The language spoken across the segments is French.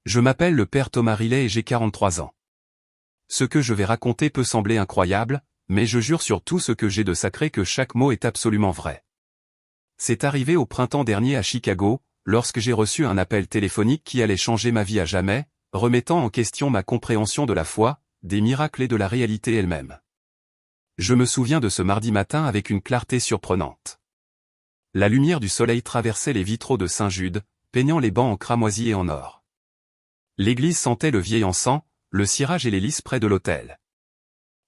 Je m'appelle le père Thomas Riley et j'ai 43 ans. Ce que je vais raconter peut sembler incroyable, mais je jure sur tout ce que j'ai de sacré que chaque mot est absolument vrai. C'est arrivé au printemps dernier à Chicago, lorsque j'ai reçu un appel téléphonique qui allait changer ma vie à jamais, remettant en question ma compréhension de la foi, des miracles et de la réalité elle-même. Je me souviens de ce mardi matin avec une clarté surprenante. La lumière du soleil traversait les vitraux de Saint-Jude, peignant les bancs en cramoisi et en or. L'église sentait le vieil encens, le cirage et les lys près de l'autel.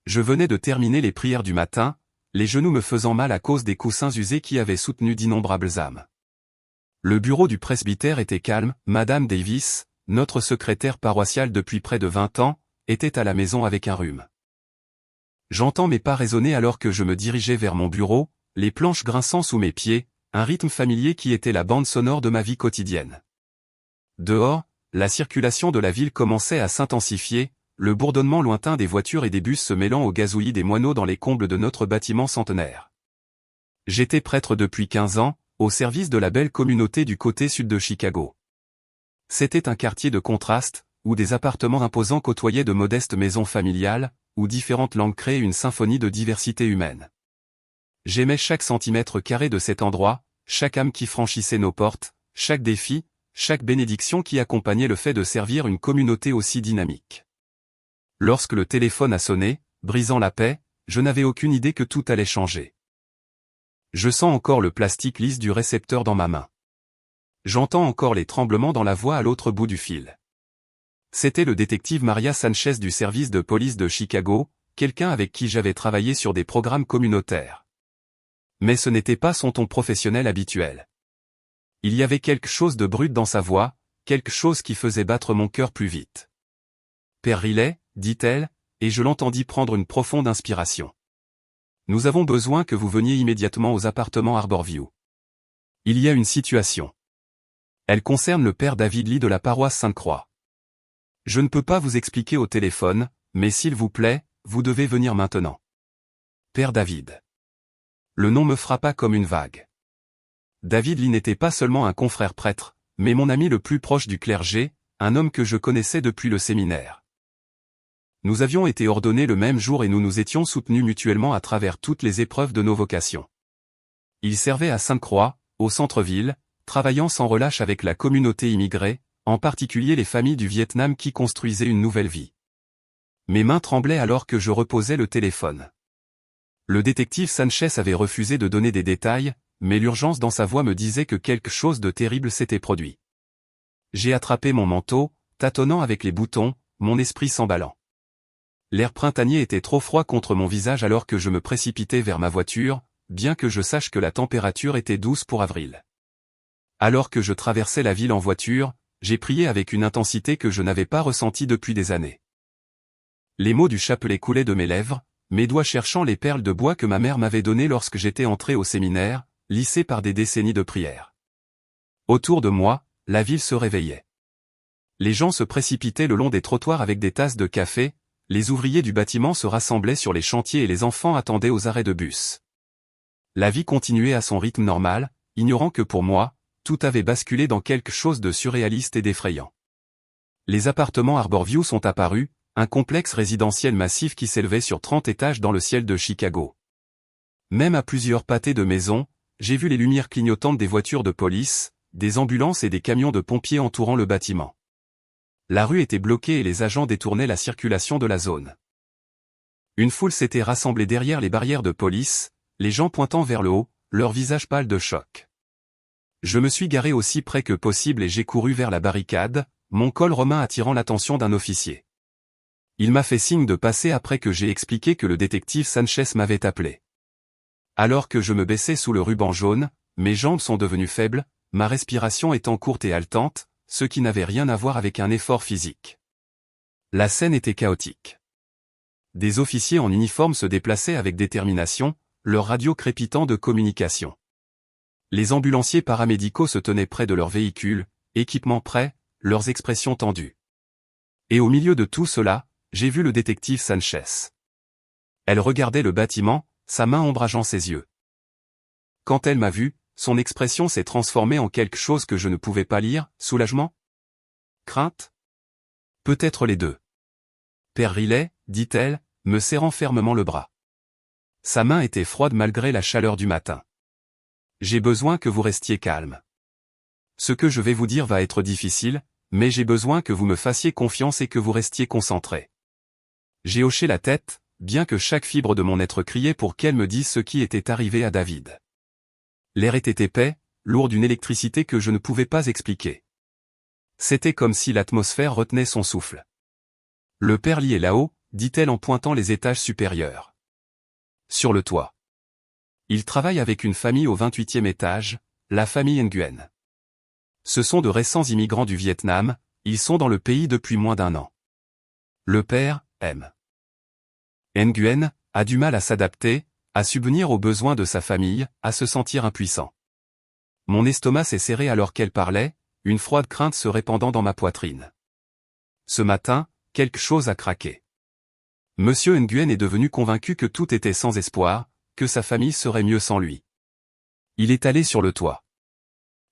Je venais de terminer les prières du matin, les genoux me faisant mal à cause des coussins usés qui avaient soutenu d'innombrables âmes. Le bureau du presbytère était calme, Madame Davis, notre secrétaire paroissiale depuis près de 20 ans, était à la maison avec un rhume. J'entends mes pas résonner alors que je me dirigeais vers mon bureau, les planches grinçant sous mes pieds, un rythme familier qui était la bande sonore de ma vie quotidienne. Dehors, la circulation de la ville commençait à s'intensifier, le bourdonnement lointain des voitures et des bus se mêlant au gazouillis des moineaux dans les combles de notre bâtiment centenaire. J'étais prêtre depuis 15 ans, au service de la belle communauté du côté sud de Chicago. C'était un quartier de contraste, où des appartements imposants côtoyaient de modestes maisons familiales, où différentes langues créaient une symphonie de diversité humaine. J'aimais chaque centimètre carré de cet endroit, chaque âme qui franchissait nos portes, chaque défi, chaque bénédiction qui accompagnait le fait de servir une communauté aussi dynamique. Lorsque le téléphone a sonné, brisant la paix, je n'avais aucune idée que tout allait changer. Je sens encore le plastique lisse du récepteur dans ma main. J'entends encore les tremblements dans la voix à l'autre bout du fil. C'était le détective Maria Sanchez du service de police de Chicago, quelqu'un avec qui j'avais travaillé sur des programmes communautaires. Mais ce n'était pas son ton professionnel habituel. Il y avait quelque chose de brut dans sa voix, quelque chose qui faisait battre mon cœur plus vite. « Père Riley », dit-elle, et je l'entendis prendre une profonde inspiration. « Nous avons besoin que vous veniez immédiatement aux appartements Arborview. Il y a une situation. Elle concerne le père David Lee de la paroisse Sainte-Croix. Je ne peux pas vous expliquer au téléphone, mais s'il vous plaît, vous devez venir maintenant. Père David. » Le nom me frappa comme une vague. David Lee n'était pas seulement un confrère prêtre, mais mon ami le plus proche du clergé, un homme que je connaissais depuis le séminaire. Nous avions été ordonnés le même jour et nous nous étions soutenus mutuellement à travers toutes les épreuves de nos vocations. Il servait à Sainte-Croix, au centre-ville, travaillant sans relâche avec la communauté immigrée, en particulier les familles du Vietnam qui construisaient une nouvelle vie. Mes mains tremblaient alors que je reposais le téléphone. Le détective Sanchez avait refusé de donner des détails, mais l'urgence dans sa voix me disait que quelque chose de terrible s'était produit. J'ai attrapé mon manteau, tâtonnant avec les boutons, mon esprit s'emballant. L'air printanier était trop froid contre mon visage alors que je me précipitais vers ma voiture, bien que je sache que la température était douce pour avril. Alors que je traversais la ville en voiture, j'ai prié avec une intensité que je n'avais pas ressentie depuis des années. Les mots du chapelet coulaient de mes lèvres, mes doigts cherchant les perles de bois que ma mère m'avait données lorsque j'étais entré au séminaire, lissées par des décennies de prières. Autour de moi, la ville se réveillait. Les gens se précipitaient le long des trottoirs avec des tasses de café, les ouvriers du bâtiment se rassemblaient sur les chantiers et les enfants attendaient aux arrêts de bus. La vie continuait à son rythme normal, ignorant que pour moi, tout avait basculé dans quelque chose de surréaliste et d'effrayant. Les appartements Arborview sont apparus, un complexe résidentiel massif qui s'élevait sur 30 étages dans le ciel de Chicago. Même à plusieurs pâtés de maisons, j'ai vu les lumières clignotantes des voitures de police, des ambulances et des camions de pompiers entourant le bâtiment. La rue était bloquée et les agents détournaient la circulation de la zone. Une foule s'était rassemblée derrière les barrières de police, les gens pointant vers le haut, leurs visages pâles de choc. Je me suis garé aussi près que possible et j'ai couru vers la barricade, mon col romain attirant l'attention d'un officier. Il m'a fait signe de passer après que j'ai expliqué que le détective Sanchez m'avait appelé. Alors que je me baissais sous le ruban jaune, mes jambes sont devenues faibles, ma respiration étant courte et haletante, ce qui n'avait rien à voir avec un effort physique. La scène était chaotique. Des officiers en uniforme se déplaçaient avec détermination, leurs radios crépitant de communication. Les ambulanciers paramédicaux se tenaient près de leurs véhicules, équipements prêts, leurs expressions tendues. Et au milieu de tout cela, j'ai vu le détective Sanchez. Elle regardait le bâtiment, sa main ombrageant ses yeux. Quand elle m'a vu, son expression s'est transformée en quelque chose que je ne pouvais pas lire, soulagement? Crainte? Peut-être les deux. Père Riley, dit-elle, me serrant fermement le bras. Sa main était froide malgré la chaleur du matin. J'ai besoin que vous restiez calme. Ce que je vais vous dire va être difficile, mais j'ai besoin que vous me fassiez confiance et que vous restiez concentré. J'ai hoché la tête, bien que chaque fibre de mon être criait pour qu'elle me dise ce qui était arrivé à David. L'air était épais, lourd d'une électricité que je ne pouvais pas expliquer. C'était comme si l'atmosphère retenait son souffle. Le père Lee est là-haut, dit-elle en pointant les étages supérieurs. Sur le toit. Il travaille avec une famille au 28e étage, la famille Nguyen. Ce sont de récents immigrants du Vietnam, ils sont dans le pays depuis moins d'1 an. Le père, M. Nguyen, a du mal à s'adapter, à subvenir aux besoins de sa famille, à se sentir impuissant. Mon estomac s'est serré alors qu'elle parlait, une froide crainte se répandant dans ma poitrine. Ce matin, quelque chose a craqué. Monsieur Nguyen est devenu convaincu que tout était sans espoir, que sa famille serait mieux sans lui. Il est allé sur le toit.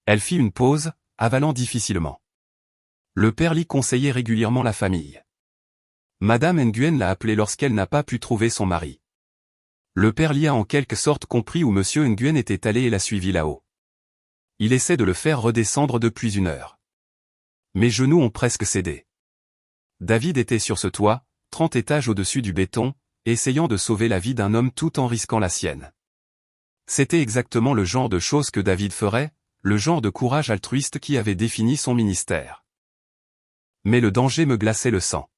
Elle fit une pause, avalant difficilement. Le père Lee conseillait régulièrement la famille. Madame Nguyen l'a appelé lorsqu'elle n'a pas pu trouver son mari. Le père Lee a en quelque sorte compris où Monsieur Nguyen était allé et l'a suivi là-haut. Il essaie de le faire redescendre depuis 1 heure. Mes genoux ont presque cédé. David était sur ce toit, 30 étages au-dessus du béton, essayant de sauver la vie d'un homme tout en risquant la sienne. C'était exactement le genre de choses que David ferait, le genre de courage altruiste qui avait défini son ministère. Mais le danger me glaçait le sang.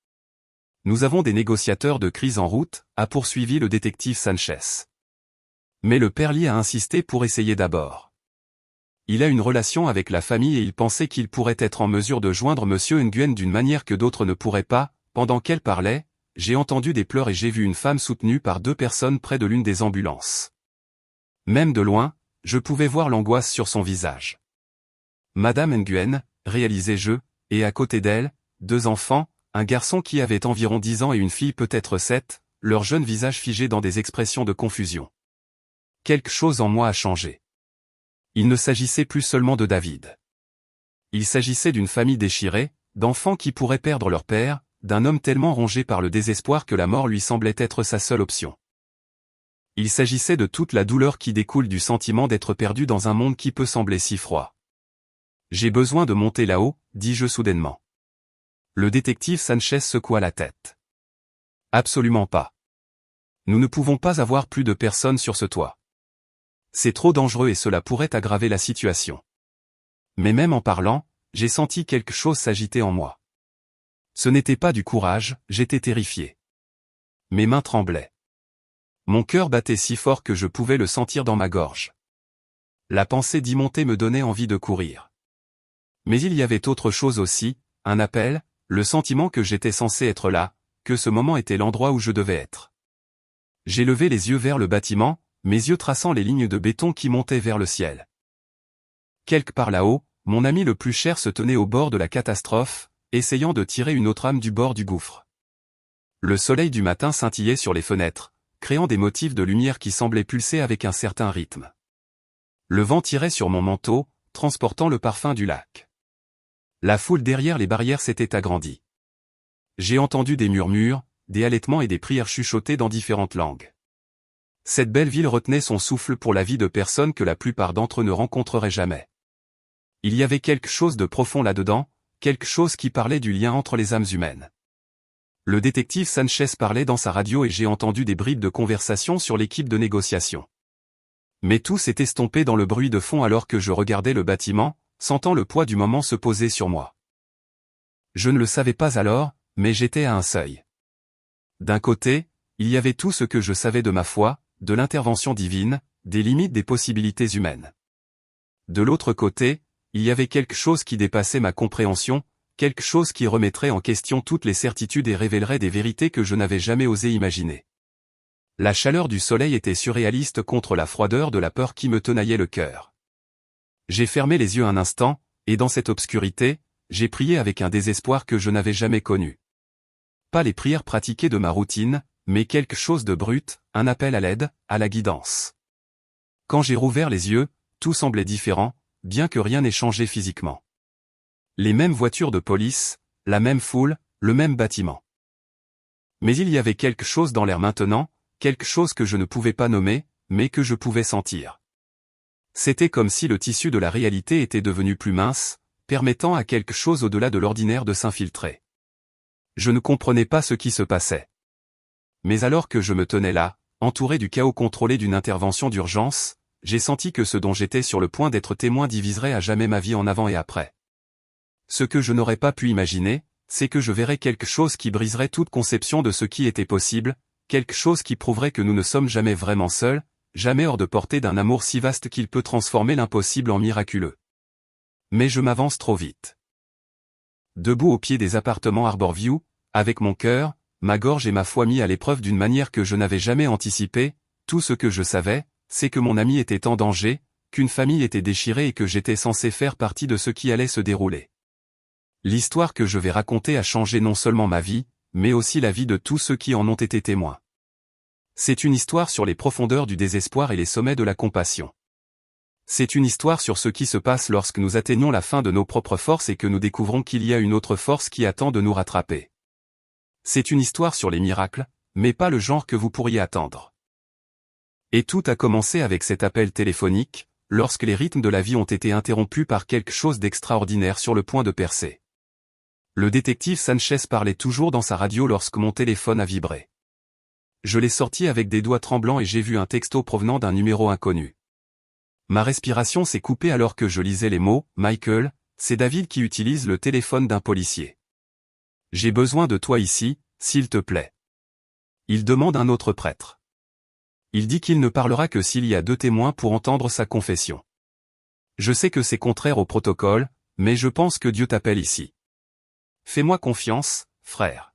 Nous avons des négociateurs de crise en route, a poursuivi le détective Sanchez. Mais le père Lee a insisté pour essayer d'abord. Il a une relation avec la famille et il pensait qu'il pourrait être en mesure de joindre Monsieur Nguyen d'une manière que d'autres ne pourraient pas. Pendant qu'elle parlait, j'ai entendu des pleurs et j'ai vu une femme soutenue par 2 personnes près de l'une des ambulances. Même de loin, je pouvais voir l'angoisse sur son visage. Madame Nguyen, réalisai-je, et à côté d'elle, 2 enfants, un garçon qui avait environ 10 ans et une fille peut-être 7, leurs jeunes visages figés dans des expressions de confusion. Quelque chose en moi a changé. Il ne s'agissait plus seulement de David. Il s'agissait d'une famille déchirée, d'enfants qui pourraient perdre leur père, d'un homme tellement rongé par le désespoir que la mort lui semblait être sa seule option. Il s'agissait de toute la douleur qui découle du sentiment d'être perdu dans un monde qui peut sembler si froid. J'ai besoin de monter là-haut, dis-je soudainement. Le détective Sanchez secoua la tête. Absolument pas. Nous ne pouvons pas avoir plus de personnes sur ce toit. C'est trop dangereux et cela pourrait aggraver la situation. Mais même en parlant, j'ai senti quelque chose s'agiter en moi. Ce n'était pas du courage, j'étais terrifié. Mes mains tremblaient. Mon cœur battait si fort que je pouvais le sentir dans ma gorge. La pensée d'y monter me donnait envie de courir. Mais il y avait autre chose aussi, un appel, le sentiment que j'étais censé être là, que ce moment était l'endroit où je devais être. J'ai levé les yeux vers le bâtiment, mes yeux traçant les lignes de béton qui montaient vers le ciel. Quelque part là-haut, mon ami le plus cher se tenait au bord de la catastrophe, essayant de tirer une autre âme du bord du gouffre. Le soleil du matin scintillait sur les fenêtres, créant des motifs de lumière qui semblaient pulser avec un certain rythme. Le vent tirait sur mon manteau, transportant le parfum du lac. La foule derrière les barrières s'était agrandie. J'ai entendu des murmures, des halètements et des prières chuchotées dans différentes langues. Cette belle ville retenait son souffle pour la vie de personnes que la plupart d'entre eux ne rencontreraient jamais. Il y avait quelque chose de profond là-dedans, quelque chose qui parlait du lien entre les âmes humaines. Le détective Sanchez parlait dans sa radio et j'ai entendu des bribes de conversation sur l'équipe de négociation. Mais tout s'est estompé dans le bruit de fond alors que je regardais le bâtiment, sentant le poids du moment se poser sur moi. Je ne le savais pas alors, mais j'étais à un seuil. D'un côté, il y avait tout ce que je savais de ma foi, de l'intervention divine, des limites des possibilités humaines. De l'autre côté, il y avait quelque chose qui dépassait ma compréhension, quelque chose qui remettrait en question toutes les certitudes et révélerait des vérités que je n'avais jamais osé imaginer. La chaleur du soleil était surréaliste contre la froideur de la peur qui me tenaillait le cœur. J'ai fermé les yeux un instant, et dans cette obscurité, j'ai prié avec un désespoir que je n'avais jamais connu. Pas les prières pratiquées de ma routine, mais quelque chose de brut, un appel à l'aide, à la guidance. Quand j'ai rouvert les yeux, tout semblait différent, bien que rien n'ait changé physiquement. Les mêmes voitures de police, la même foule, le même bâtiment. Mais il y avait quelque chose dans l'air maintenant, quelque chose que je ne pouvais pas nommer, mais que je pouvais sentir. C'était comme si le tissu de la réalité était devenu plus mince, permettant à quelque chose au-delà de l'ordinaire de s'infiltrer. Je ne comprenais pas ce qui se passait. Mais alors que je me tenais là, entouré du chaos contrôlé d'une intervention d'urgence, j'ai senti que ce dont j'étais sur le point d'être témoin diviserait à jamais ma vie en avant et après. Ce que je n'aurais pas pu imaginer, c'est que je verrais quelque chose qui briserait toute conception de ce qui était possible, quelque chose qui prouverait que nous ne sommes jamais vraiment seuls, jamais hors de portée d'un amour si vaste qu'il peut transformer l'impossible en miraculeux. Mais je m'avance trop vite. Debout au pied des appartements Harborview, avec mon cœur, ma gorge et ma foi mis à l'épreuve d'une manière que je n'avais jamais anticipée, tout ce que je savais, c'est que mon ami était en danger, qu'une famille était déchirée et que j'étais censé faire partie de ce qui allait se dérouler. L'histoire que je vais raconter a changé non seulement ma vie, mais aussi la vie de tous ceux qui en ont été témoins. C'est une histoire sur les profondeurs du désespoir et les sommets de la compassion. C'est une histoire sur ce qui se passe lorsque nous atteignons la fin de nos propres forces et que nous découvrons qu'il y a une autre force qui attend de nous rattraper. C'est une histoire sur les miracles, mais pas le genre que vous pourriez attendre. Et tout a commencé avec cet appel téléphonique, lorsque les rythmes de la vie ont été interrompus par quelque chose d'extraordinaire sur le point de percer. Le détective Sanchez parlait toujours dans sa radio lorsque mon téléphone a vibré. Je l'ai sorti avec des doigts tremblants et j'ai vu un texto provenant d'un numéro inconnu. Ma respiration s'est coupée alors que je lisais les mots « Michael, c'est David qui utilise le téléphone d'un policier. J'ai besoin de toi ici, s'il te plaît. Il demande un autre prêtre. Il dit qu'il ne parlera que s'il y a 2 témoins pour entendre sa confession. Je sais que c'est contraire au protocole, mais je pense que Dieu t'appelle ici. Fais-moi confiance, frère.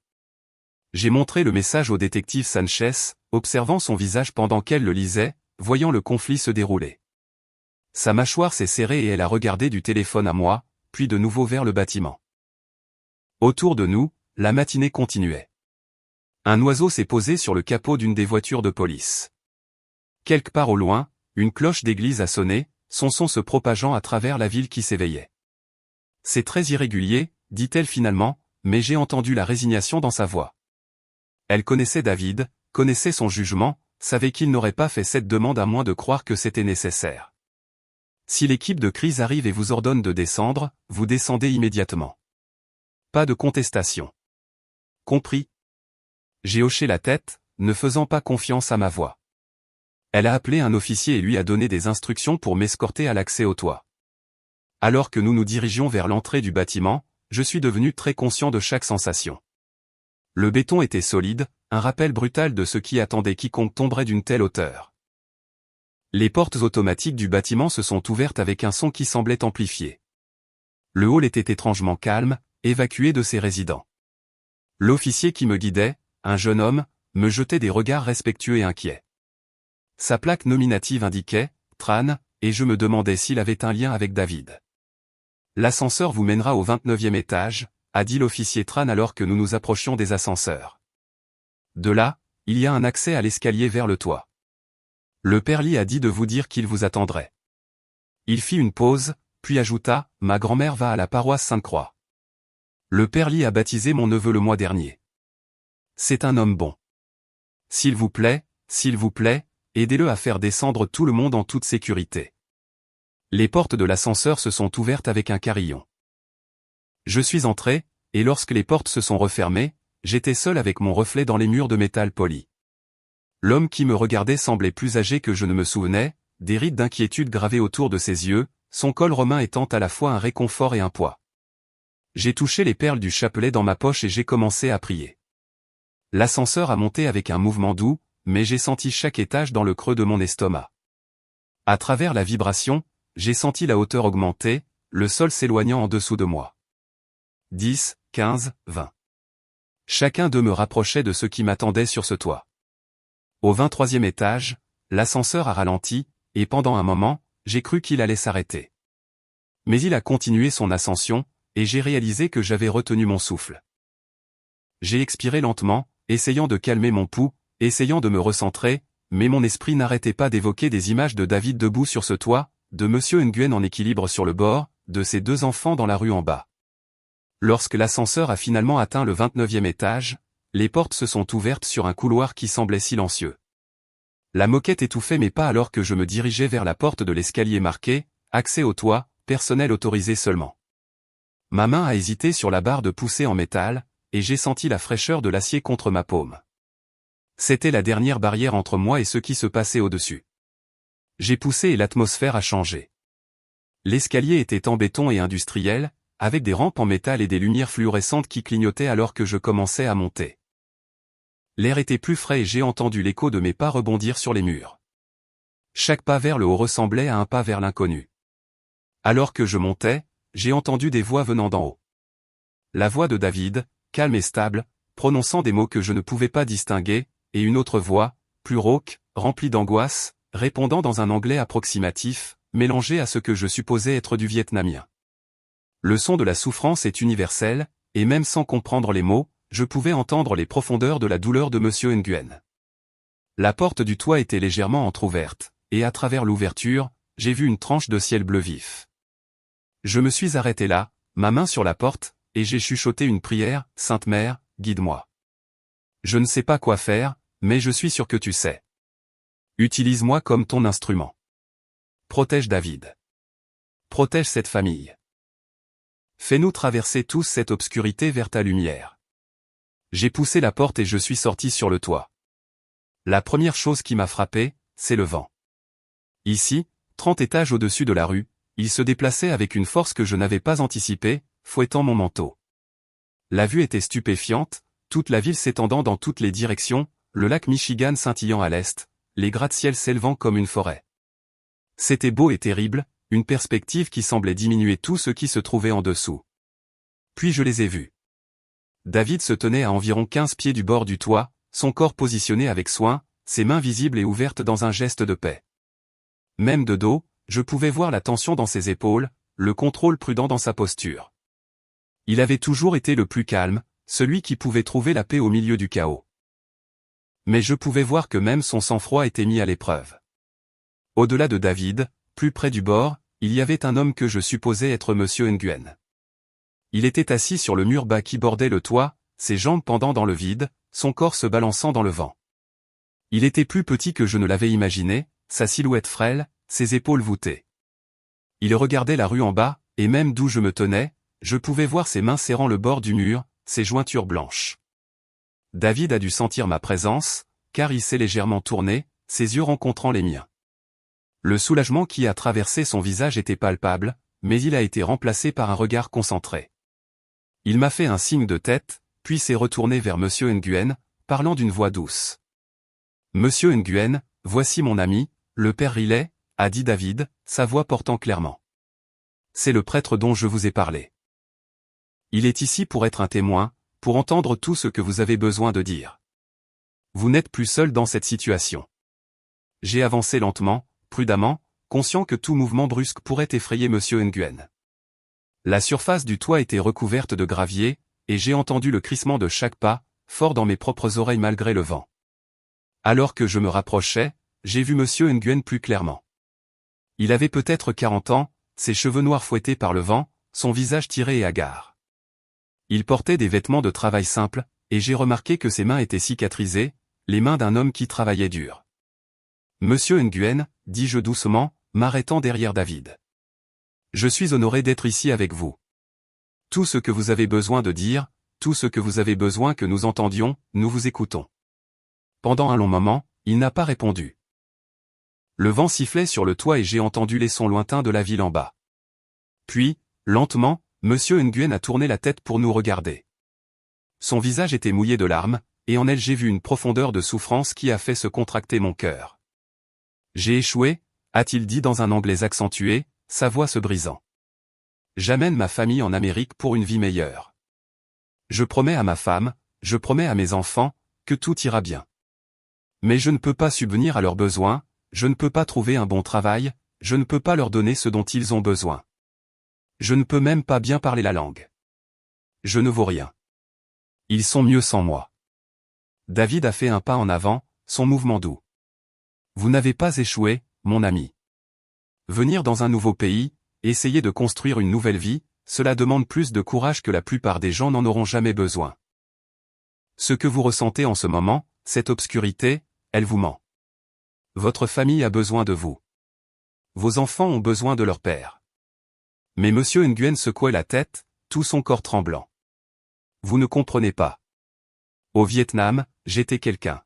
J'ai montré le message au détective Sanchez, observant son visage pendant qu'elle le lisait, voyant le conflit se dérouler. Sa mâchoire s'est serrée et elle a regardé du téléphone à moi, puis de nouveau vers le bâtiment. Autour de nous, la matinée continuait. Un oiseau s'est posé sur le capot d'une des voitures de police. Quelque part au loin, une cloche d'église a sonné, son son se propageant à travers la ville qui s'éveillait. C'est très irrégulier, dit-elle finalement, mais j'ai entendu la résignation dans sa voix. Elle connaissait David, connaissait son jugement, savait qu'il n'aurait pas fait cette demande à moins de croire que c'était nécessaire. Si l'équipe de crise arrive et vous ordonne de descendre, vous descendez immédiatement. Pas de contestation. Compris. J'ai hoché la tête, ne faisant pas confiance à ma voix. Elle a appelé un officier et lui a donné des instructions pour m'escorter à l'accès au toit. Alors que nous nous dirigions vers l'entrée du bâtiment, je suis devenu très conscient de chaque sensation. Le béton était solide, un rappel brutal de ce qui attendait quiconque tomberait d'une telle hauteur. Les portes automatiques du bâtiment se sont ouvertes avec un son qui semblait amplifié. Le hall était étrangement calme, évacué de ses résidents. L'officier qui me guidait, un jeune homme, me jetait des regards respectueux et inquiets. Sa plaque nominative indiquait « Tran », et je me demandais s'il avait un lien avec David. « L'ascenseur vous mènera au 29e étage », a dit l'officier Tran alors que nous nous approchions des ascenseurs. De là, il y a un accès à l'escalier vers le toit. Le père Lee a dit de vous dire qu'il vous attendrait. Il fit une pause, puis ajouta « Ma grand-mère va à la paroisse Sainte-Croix. Le père Lee a baptisé mon neveu le mois dernier. C'est un homme bon. S'il vous plaît, aidez-le à faire descendre tout le monde en toute sécurité. » Les portes de l'ascenseur se sont ouvertes avec un carillon. Je suis entré, et lorsque les portes se sont refermées, j'étais seul avec mon reflet dans les murs de métal poli. L'homme qui me regardait semblait plus âgé que je ne me souvenais, des rides d'inquiétude gravées autour de ses yeux, son col romain étant à la fois un réconfort et un poids. J'ai touché les perles du chapelet dans ma poche et j'ai commencé à prier. L'ascenseur a monté avec un mouvement doux, mais j'ai senti chaque étage dans le creux de mon estomac. À travers la vibration, j'ai senti la hauteur augmenter, le sol s'éloignant en dessous de moi. 10, 15, 20. Chacun d'eux me rapprochait de ce qui m'attendait sur ce toit. Au 23e étage, l'ascenseur a ralenti, et pendant un moment, j'ai cru qu'il allait s'arrêter. Mais il a continué son ascension, et j'ai réalisé que j'avais retenu mon souffle. J'ai expiré lentement, essayant de calmer mon pouls, essayant de me recentrer, mais mon esprit n'arrêtait pas d'évoquer des images de David debout sur ce toit, de Monsieur Nguyen en équilibre sur le bord, de ses 2 enfants dans la rue en bas. Lorsque l'ascenseur a finalement atteint le 29e étage, les portes se sont ouvertes sur un couloir qui semblait silencieux. La moquette étouffait mes pas alors que je me dirigeais vers la porte de l'escalier marqué « Accès au toit, personnel autorisé seulement ». Ma main a hésité sur la barre de poussée en métal, et j'ai senti la fraîcheur de l'acier contre ma paume. C'était la dernière barrière entre moi et ce qui se passait au-dessus. J'ai poussé et l'atmosphère a changé. L'escalier était en béton et industriel, avec des rampes en métal et des lumières fluorescentes qui clignotaient alors que je commençais à monter. L'air était plus frais et j'ai entendu l'écho de mes pas rebondir sur les murs. Chaque pas vers le haut ressemblait à un pas vers l'inconnu. Alors que je montais, j'ai entendu des voix venant d'en haut. La voix de David, calme et stable, prononçant des mots que je ne pouvais pas distinguer, et une autre voix, plus rauque, remplie d'angoisse, répondant dans un anglais approximatif, mélangé à ce que je supposais être du vietnamien. Le son de la souffrance est universel, et même sans comprendre les mots, je pouvais entendre les profondeurs de la douleur de Monsieur Nguyen. La porte du toit était légèrement entr'ouverte, et à travers l'ouverture, j'ai vu une tranche de ciel bleu vif. Je me suis arrêté là, ma main sur la porte, et j'ai chuchoté une prière, « Sainte Mère, guide-moi. Je ne sais pas quoi faire, mais je suis sûr que tu sais. Utilise-moi comme ton instrument. Protège David. Protège cette famille. Fais-nous traverser tous cette obscurité vers ta lumière. » J'ai poussé la porte et je suis sorti sur le toit. La première chose qui m'a frappé, c'est le vent. Ici, 30 étages au-dessus de la rue, il se déplaçait avec une force que je n'avais pas anticipée, fouettant mon manteau. La vue était stupéfiante, toute la ville s'étendant dans toutes les directions, le lac Michigan scintillant à l'est, les gratte-ciel s'élevant comme une forêt. C'était beau et terrible, une perspective qui semblait diminuer tout ce qui se trouvait en dessous. Puis je les ai vus. David se tenait à environ 15 pieds du bord du toit, son corps positionné avec soin, ses mains visibles et ouvertes dans un geste de paix. Même de dos, je pouvais voir la tension dans ses épaules, le contrôle prudent dans sa posture. Il avait toujours été le plus calme, celui qui pouvait trouver la paix au milieu du chaos. Mais je pouvais voir que même son sang-froid était mis à l'épreuve. Au-delà de David, plus près du bord, il y avait un homme que je supposais être Monsieur Nguyen. Il était assis sur le mur bas qui bordait le toit, ses jambes pendant dans le vide, son corps se balançant dans le vent. Il était plus petit que je ne l'avais imaginé, sa silhouette frêle, ses épaules voûtées. Il regardait la rue en bas, et même d'où je me tenais, je pouvais voir ses mains serrant le bord du mur, ses jointures blanches. David a dû sentir ma présence, car il s'est légèrement tourné, ses yeux rencontrant les miens. Le soulagement qui a traversé son visage était palpable, mais il a été remplacé par un regard concentré. Il m'a fait un signe de tête, puis s'est retourné vers Monsieur Nguyen, parlant d'une voix douce. « Monsieur Nguyen, voici mon ami, le père Riley, » a dit David, sa voix portant clairement. « C'est le prêtre dont je vous ai parlé. Il est ici pour être un témoin, pour entendre tout ce que vous avez besoin de dire. Vous n'êtes plus seul dans cette situation. » J'ai avancé lentement, prudemment, conscient que tout mouvement brusque pourrait effrayer Monsieur Nguyen. La surface du toit était recouverte de gravier, et j'ai entendu le crissement de chaque pas, fort dans mes propres oreilles malgré le vent. Alors que je me rapprochais, j'ai vu Monsieur Nguyen plus clairement. Il avait peut-être 40 ans, ses cheveux noirs fouettés par le vent, son visage tiré et hagard. Il portait des vêtements de travail simples, et j'ai remarqué que ses mains étaient cicatrisées, les mains d'un homme qui travaillait dur. « Monsieur Nguyen, » dis-je doucement, m'arrêtant derrière David. « Je suis honoré d'être ici avec vous. Tout ce que vous avez besoin de dire, tout ce que vous avez besoin que nous entendions, nous vous écoutons. » Pendant un long moment, il n'a pas répondu. Le vent sifflait sur le toit et j'ai entendu les sons lointains de la ville en bas. Puis, lentement, Monsieur Nguyen a tourné la tête pour nous regarder. Son visage était mouillé de larmes, et en elle j'ai vu une profondeur de souffrance qui a fait se contracter mon cœur. « J'ai échoué » a-t-il dit dans un anglais accentué, sa voix se brisant. « J'amène ma famille en Amérique pour une vie meilleure. Je promets à ma femme, je promets à mes enfants, que tout ira bien. Mais je ne peux pas subvenir à leurs besoins, je ne peux pas trouver un bon travail, je ne peux pas leur donner ce dont ils ont besoin. Je ne peux même pas bien parler la langue. Je ne vaux rien. Ils sont mieux sans moi. » David a fait un pas en avant, son mouvement doux. « Vous n'avez pas échoué, mon ami. Venir dans un nouveau pays, essayer de construire une nouvelle vie, cela demande plus de courage que la plupart des gens n'en auront jamais besoin. Ce que vous ressentez en ce moment, cette obscurité, elle vous ment. Votre famille a besoin de vous. Vos enfants ont besoin de leur père. Mais Monsieur Nguyen secouait la tête, tout son corps tremblant. Vous ne comprenez pas. Au Vietnam, j'étais quelqu'un.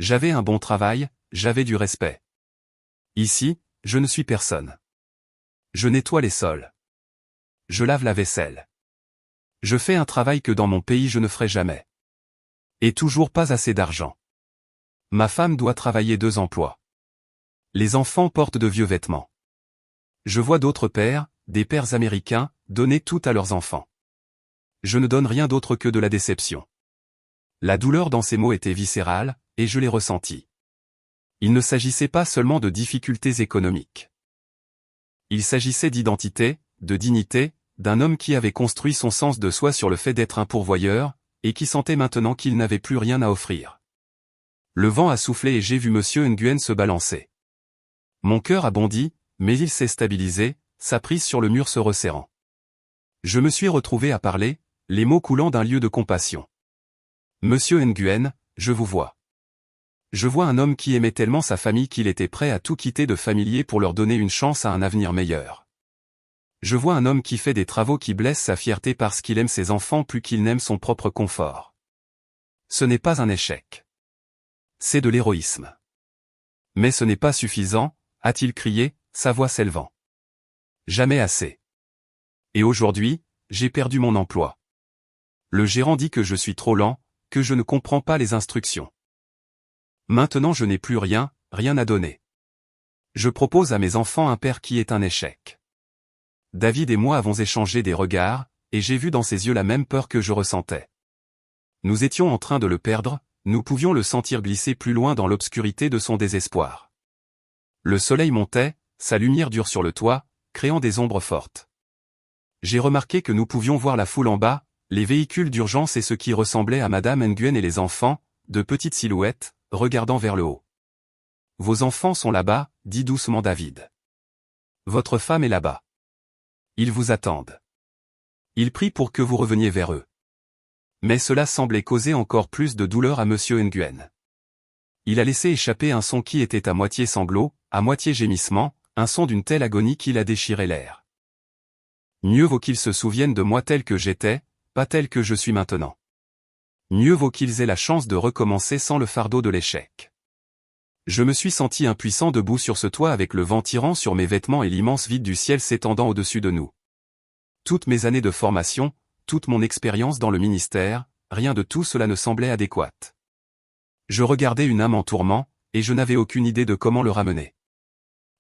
J'avais un bon travail, j'avais du respect. Ici, je ne suis personne. Je nettoie les sols. Je lave la vaisselle. Je fais un travail que dans mon pays je ne ferai jamais. Et toujours pas assez d'argent. Ma femme doit travailler 2 emplois. Les enfants portent de vieux vêtements. Je vois d'autres pères, des pères américains, donner tout à leurs enfants. Je ne donne rien d'autre que de la déception. La douleur dans ces mots était viscérale, et je l'ai ressentie. Il ne s'agissait pas seulement de difficultés économiques. Il s'agissait d'identité, de dignité, d'un homme qui avait construit son sens de soi sur le fait d'être un pourvoyeur, et qui sentait maintenant qu'il n'avait plus rien à offrir. Le vent a soufflé et j'ai vu Monsieur Nguyen se balancer. Mon cœur a bondi, mais il s'est stabilisé, sa prise sur le mur se resserrant. Je me suis retrouvé à parler, les mots coulant d'un lieu de compassion. Monsieur Nguyen, je vous vois. Je vois un homme qui aimait tellement sa famille qu'il était prêt à tout quitter de familier pour leur donner une chance à un avenir meilleur. Je vois un homme qui fait des travaux qui blessent sa fierté parce qu'il aime ses enfants plus qu'il n'aime son propre confort. Ce n'est pas un échec. C'est de l'héroïsme. Mais ce n'est pas suffisant, a-t-il crié, sa voix s'élevant. Jamais assez. Et aujourd'hui, j'ai perdu mon emploi. Le gérant dit que je suis trop lent, que je ne comprends pas les instructions. Maintenant je n'ai plus rien, rien à donner. Je propose à mes enfants un père qui est un échec. David et moi avons échangé des regards, et j'ai vu dans ses yeux la même peur que je ressentais. Nous étions en train de le perdre, nous pouvions le sentir glisser plus loin dans l'obscurité de son désespoir. Le soleil montait, sa lumière dure sur le toit, créant des ombres fortes. J'ai remarqué que nous pouvions voir la foule en bas, les véhicules d'urgence et ce qui ressemblait à Madame Nguyen et les enfants, de petites silhouettes, regardant vers le haut. Vos enfants sont là-bas, dit doucement David. Votre femme est là-bas. Ils vous attendent. Ils prient pour que vous reveniez vers eux. Mais cela semblait causer encore plus de douleur à Monsieur Nguyen. Il a laissé échapper un son qui était à moitié sanglot, à moitié gémissement, un son d'une telle agonie qu'il a déchiré l'air. Mieux vaut qu'ils se souviennent de moi tel que j'étais, pas tel que je suis maintenant. Mieux vaut qu'ils aient la chance de recommencer sans le fardeau de l'échec. Je me suis senti impuissant debout sur ce toit avec le vent tirant sur mes vêtements et l'immense vide du ciel s'étendant au-dessus de nous. Toutes mes années de formation, toute mon expérience dans le ministère, rien de tout cela ne semblait adéquat. Je regardais une âme en tourment, et je n'avais aucune idée de comment le ramener.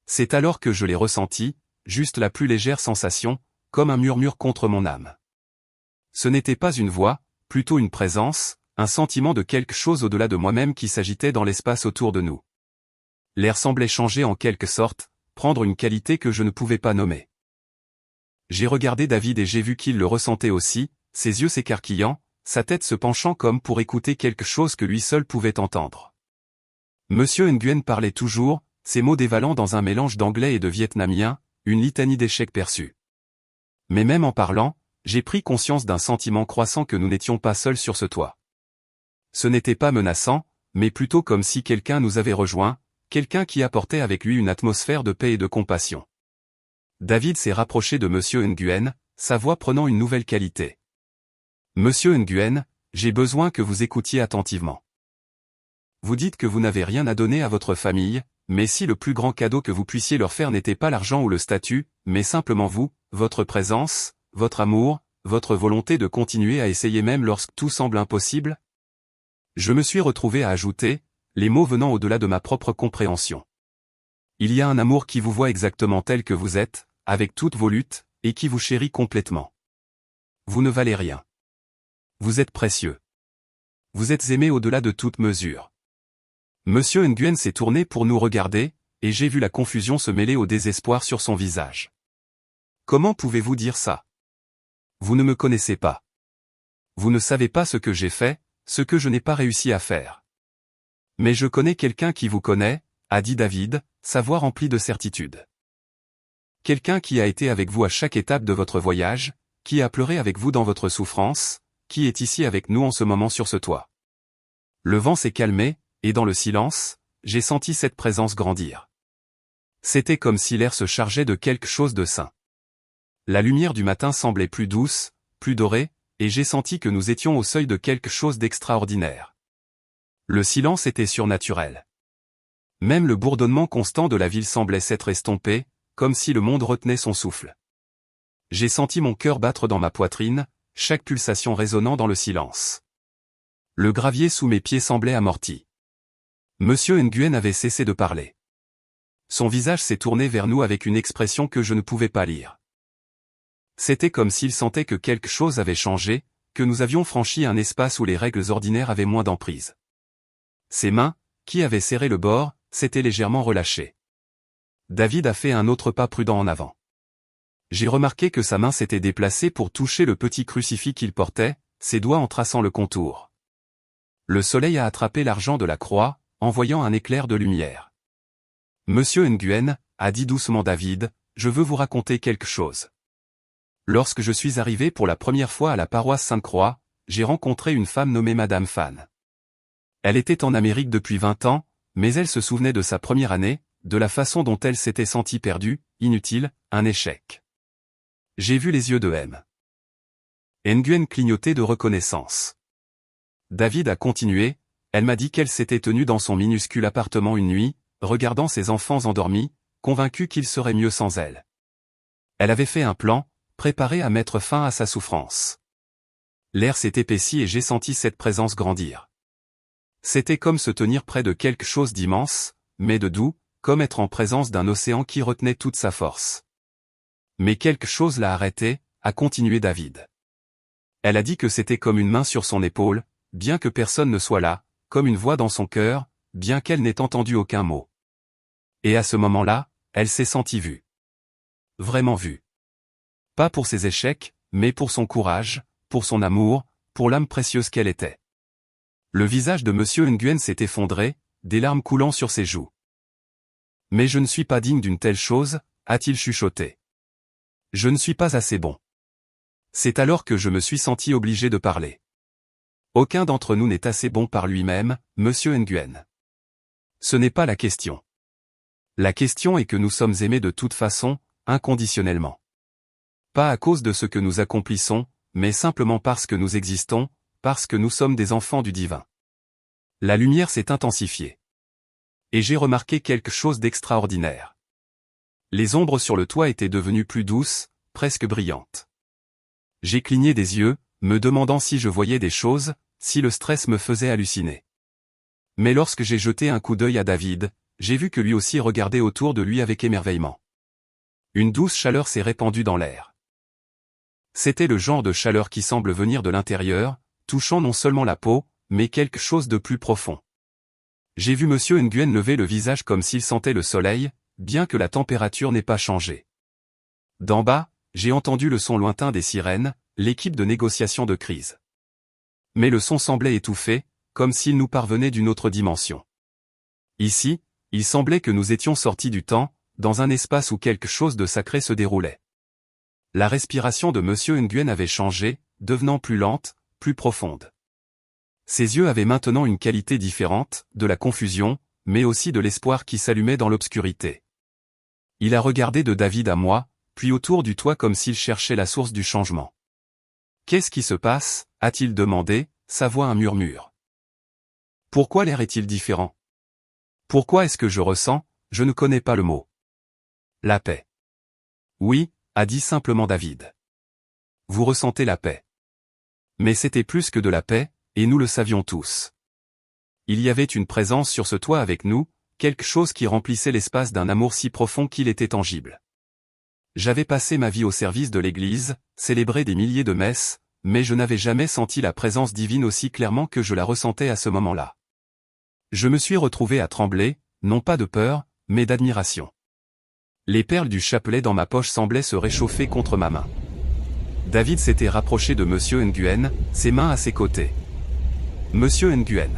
C'est alors que je l'ai ressenti, juste la plus légère sensation, comme un murmure contre mon âme. Ce n'était pas une voix, plutôt une présence, un sentiment de quelque chose au-delà de moi-même qui s'agitait dans l'espace autour de nous. L'air semblait changer en quelque sorte, prendre une qualité que je ne pouvais pas nommer. J'ai regardé David et j'ai vu qu'il le ressentait aussi, ses yeux s'écarquillant, sa tête se penchant comme pour écouter quelque chose que lui seul pouvait entendre. Monsieur Nguyen parlait toujours, ses mots dévalant dans un mélange d'anglais et de vietnamien, une litanie d'échecs perçus. Mais même en parlant, j'ai pris conscience d'un sentiment croissant que nous n'étions pas seuls sur ce toit. Ce n'était pas menaçant, mais plutôt comme si quelqu'un nous avait rejoints, quelqu'un qui apportait avec lui une atmosphère de paix et de compassion. David s'est rapproché de Monsieur Nguyen, sa voix prenant une nouvelle qualité. Monsieur Nguyen, j'ai besoin que vous écoutiez attentivement. Vous dites que vous n'avez rien à donner à votre famille, mais si le plus grand cadeau que vous puissiez leur faire n'était pas l'argent ou le statut, mais simplement vous, votre présence, votre amour, votre volonté de continuer à essayer même lorsque tout semble impossible? Je me suis retrouvé à ajouter, les mots venant au-delà de ma propre compréhension. Il y a un amour qui vous voit exactement tel que vous êtes, avec toutes vos luttes, et qui vous chérit complètement. Vous ne valez rien. Vous êtes précieux. Vous êtes aimé au-delà de toute mesure. Monsieur Nguyen s'est tourné pour nous regarder, et j'ai vu la confusion se mêler au désespoir sur son visage. Comment pouvez-vous dire ça? Vous ne me connaissez pas. Vous ne savez pas ce que j'ai fait, ce que je n'ai pas réussi à faire. Mais je connais quelqu'un qui vous connaît, a dit David, sa voix remplie de certitude. quelqu'un qui a été avec vous à chaque étape de votre voyage, qui a pleuré avec vous dans votre souffrance, qui est ici avec nous en ce moment sur ce toit. Le vent s'est calmé, et dans le silence, j'ai senti cette présence grandir. C'était comme si l'air se chargeait de quelque chose de sain. La lumière du matin semblait plus douce, plus dorée, et j'ai senti que nous étions au seuil de quelque chose d'extraordinaire. Le silence était surnaturel. Même le bourdonnement constant de la ville semblait s'être estompé, comme si le monde retenait son souffle. J'ai senti mon cœur battre dans ma poitrine, chaque pulsation résonnant dans le silence. Le gravier sous mes pieds semblait amorti. Monsieur Nguyen avait cessé de parler. Son visage s'est tourné vers nous avec une expression que je ne pouvais pas lire. C'était comme s'il sentait que quelque chose avait changé, que nous avions franchi un espace où les règles ordinaires avaient moins d'emprise. Ses mains, qui avaient serré le bord, s'étaient légèrement relâchées. David a fait un autre pas prudent en avant. J'ai remarqué que sa main s'était déplacée pour toucher le petit crucifix qu'il portait, ses doigts en traçant le contour. Le soleil a attrapé l'argent de la croix, envoyant un éclair de lumière. Monsieur Nguyen, a dit doucement David, je veux vous raconter quelque chose. Lorsque je suis arrivé pour la première fois à la paroisse Sainte-Croix, j'ai rencontré une femme nommée Madame Fan. Elle était en Amérique depuis 20 ans, mais elle se souvenait de sa première année, de la façon dont elle s'était sentie perdue, inutile, un échec. J'ai vu les yeux de M. Nguyen clignoter de reconnaissance. David a continué, elle m'a dit qu'elle s'était tenue dans son minuscule appartement une nuit, regardant ses enfants endormis, convaincue qu'il serait mieux sans elle. Elle avait fait un plan, préparé à mettre fin à sa souffrance. L'air s'est épaissi et j'ai senti cette présence grandir. C'était comme se tenir près de quelque chose d'immense, mais de doux, comme être en présence d'un océan qui retenait toute sa force. Mais quelque chose l'a arrêté, a continué David. Elle a dit que c'était comme une main sur son épaule, bien que personne ne soit là, comme une voix dans son cœur, bien qu'elle n'ait entendu aucun mot. Et à ce moment-là, elle s'est sentie vue. Vraiment vue. Pas pour ses échecs, mais pour son courage, pour son amour, pour l'âme précieuse qu'elle était. Le visage de Monsieur Nguyen s'est effondré, des larmes coulant sur ses joues. Mais je ne suis pas digne d'une telle chose, a-t-il chuchoté. Je ne suis pas assez bon. C'est alors que je me suis senti obligé de parler. Aucun d'entre nous n'est assez bon par lui-même, Monsieur Nguyen. Ce n'est pas la question. La question est que nous sommes aimés de toute façon, inconditionnellement. Pas à cause de ce que nous accomplissons, mais simplement parce que nous existons, parce que nous sommes des enfants du divin. La lumière s'est intensifiée. Et j'ai remarqué quelque chose d'extraordinaire. Les ombres sur le toit étaient devenues plus douces, presque brillantes. J'ai cligné des yeux, me demandant si je voyais des choses, si le stress me faisait halluciner. Mais lorsque j'ai jeté un coup d'œil à David, j'ai vu que lui aussi regardait autour de lui avec émerveillement. Une douce chaleur s'est répandue dans l'air. C'était le genre de chaleur qui semble venir de l'intérieur, touchant non seulement la peau, mais quelque chose de plus profond. J'ai vu Monsieur Nguyen lever le visage comme s'il sentait le soleil, bien que la température n'ait pas changé. D'en bas, j'ai entendu le son lointain des sirènes, l'équipe de négociation de crise. Mais le son semblait étouffé, comme s'il nous parvenait d'une autre dimension. Ici, il semblait que nous étions sortis du temps, dans un espace où quelque chose de sacré se déroulait. La respiration de Monsieur Nguyen avait changé, devenant plus lente, plus profonde. Ses yeux avaient maintenant une qualité différente, de la confusion, mais aussi de l'espoir qui s'allumait dans l'obscurité. Il a regardé de David à moi, puis autour du toit comme s'il cherchait la source du changement. « Qu'est-ce qui se passe » a-t-il demandé, sa voix un murmure. « Pourquoi l'air est-il différent ? Pourquoi est-ce que je ressens, je ne connais pas le mot. La paix. » « Oui, » a dit simplement David. « Vous ressentez la paix. » Mais c'était plus que de la paix, et nous le savions tous. Il y avait une présence sur ce toit avec nous, quelque chose qui remplissait l'espace d'un amour si profond qu'il était tangible. J'avais passé ma vie au service de l'Église, célébré des milliers de messes, mais je n'avais jamais senti la présence divine aussi clairement que je la ressentais à ce moment-là. Je me suis retrouvé à trembler, non pas de peur, mais d'admiration. Les perles du chapelet dans ma poche semblaient se réchauffer contre ma main. David s'était rapproché de Monsieur Nguyen, ses mains à ses côtés. Monsieur Nguyen.